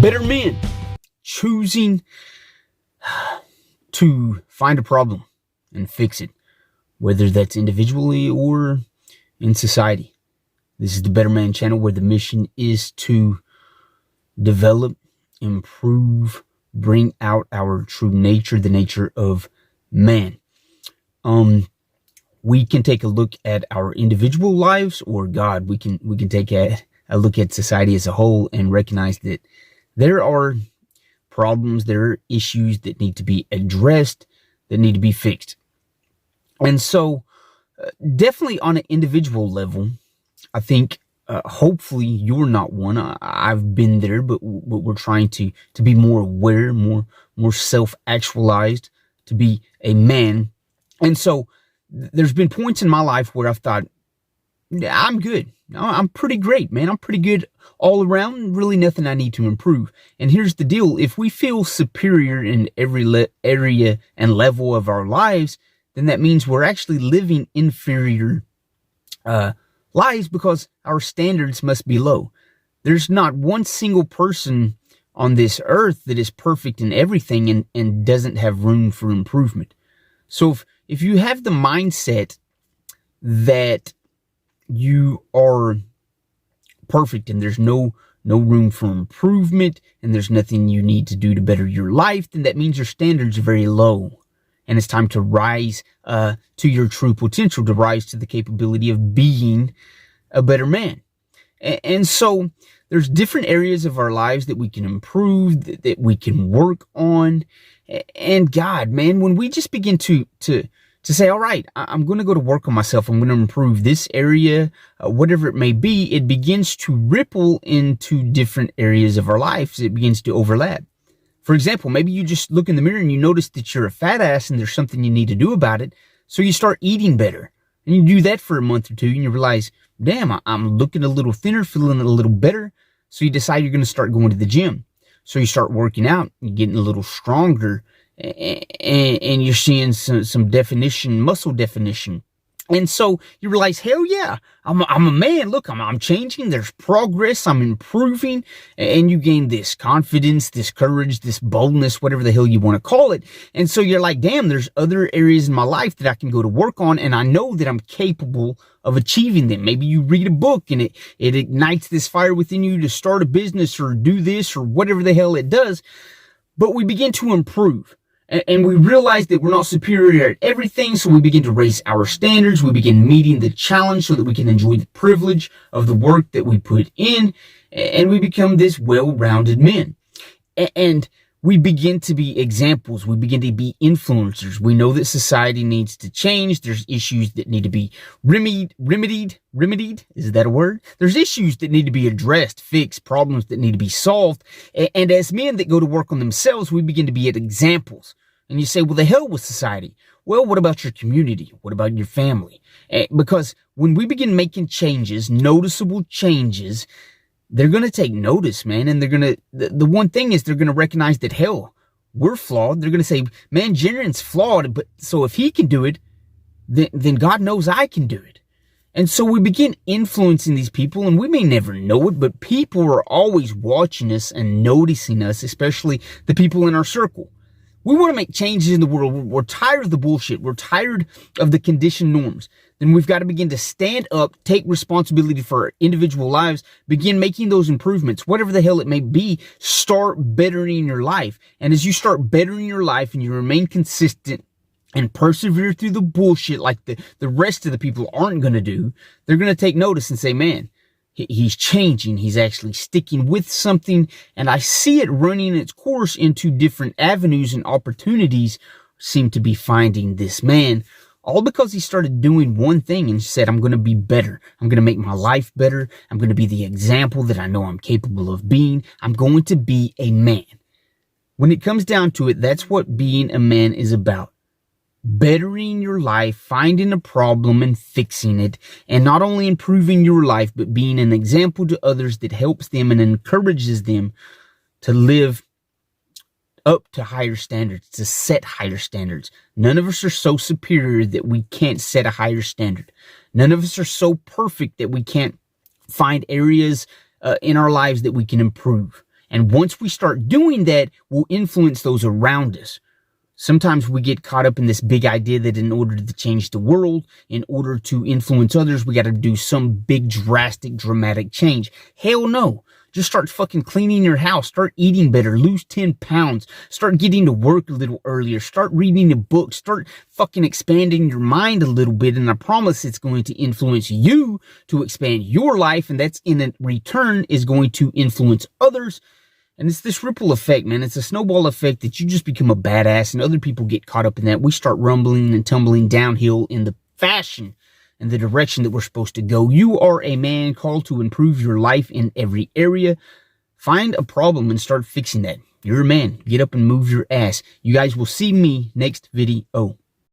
better men, choosing to find a problem and fix it, whether that's individually or in society. This is the Better Man channel, where the mission is to develop, improve, bring out our true nature, the nature of man. We can take a look at our individual lives, or God, we can take a look at society as a whole and recognize that there are problems, there are issues that need to be addressed, that need to be fixed. And so definitely on an individual level, I think hopefully you're not one. I've been there, but we're trying to be more aware, more self-actualized, to be a man. And so there's been points in my life where I've thought, yeah, I'm good. I'm pretty great, man. I'm pretty good all around. Really nothing I need to improve. And here's the deal. If we feel superior in every area and level of our lives, then that means we're actually living inferior lives, because our standards must be low. There's not one single person on this earth that is perfect in everything and doesn't have room for improvement. So if you have the mindset that you are perfect and there's no room for improvement and there's nothing you need to do to better your life, then that means your standards are very low. And it's time to rise to your true potential, to rise to the capability of being a better man. And so there's different areas of our lives that we can improve, that we can work on. And God, man, when we just begin to say, all right, I'm going to go to work on myself, I'm going to improve this area, whatever it may be, it begins to ripple into different areas of our lives. It begins to overlap. For example, maybe you just look in the mirror and you notice that you're a fat ass and there's something you need to do about it. So you start eating better. And you do that for a month or two and you realize, damn, I'm looking a little thinner, feeling a little better. So you decide you're going to start going to the gym. So you start working out, you're getting a little stronger, and you're seeing some definition, muscle definition. And so you realize, hell yeah, I'm a man. Look, I'm changing. There's progress. I'm improving. And you gain this confidence, this courage, this boldness, whatever the hell you want to call it. And so you're like, damn, there's other areas in my life that I can go to work on. And I know that I'm capable of achieving them. Maybe you read a book and it ignites this fire within you to start a business or do this or whatever the hell it does. But we begin to improve. And we realize that we're not superior at everything, so we begin to raise our standards. We begin meeting the challenge so that we can enjoy the privilege of the work that we put in, and we become this well-rounded men. And we begin to be examples. We begin to be influencers. We know that society needs to change. There's issues that need to be remedied. Is that a word? There's issues that need to be addressed, fixed, problems that need to be solved. And as men that go to work on themselves, we begin to be examples. And you say, well, the hell with society. Well, what about your community? What about your family? Because when we begin making changes, noticeable changes, they're going to take notice, man. And they're going to, the one thing is they're going to recognize that, hell, we're flawed. They're going to say, man, Jaren's flawed. But so if he can do it, then God knows I can do it. And so we begin influencing these people, and we may never know it, but people are always watching us and noticing us, especially the people in our circle. We want to make changes in the world. We're tired of the bullshit. We're tired of the conditioned norms. Then we've got to begin to stand up, take responsibility for our individual lives, begin making those improvements, whatever the hell it may be. Start bettering your life. And as you start bettering your life and you remain consistent and persevere through the bullshit like the rest of the people aren't going to do, they're going to take notice and say, man, he's changing. He's actually sticking with something. And I see it running its course into different avenues, and opportunities seem to be finding this man. All because he started doing one thing and said, I'm going to be better. I'm going to make my life better. I'm going to be the example that I know I'm capable of being. I'm going to be a man. When it comes down to it, that's what being a man is about. Bettering your life, finding a problem and fixing it, and not only improving your life, but being an example to others that helps them and encourages them to live up to higher standards, to set higher standards. None of us are so superior that we can't set a higher standard. None of us are so perfect that we can't find areas in our lives that we can improve. And once we start doing that, we'll influence those around us. Sometimes we get caught up in this big idea that in order to change the world, in order to influence others, we got to do some big, drastic, dramatic change. Hell no. Just start fucking cleaning your house. Start eating better. Lose 10 pounds. Start getting to work a little earlier. Start reading a book. Start fucking expanding your mind a little bit. And I promise it's going to influence you to expand your life. And that's in return is going to influence others. And it's this ripple effect, man. It's a snowball effect that you just become a badass and other people get caught up in that. We start rumbling and tumbling downhill in the fashion and the direction that we're supposed to go. You are a man called to improve your life in every area. Find a problem and start fixing that. You're a man. Get up and move your ass. You guys will see me next video.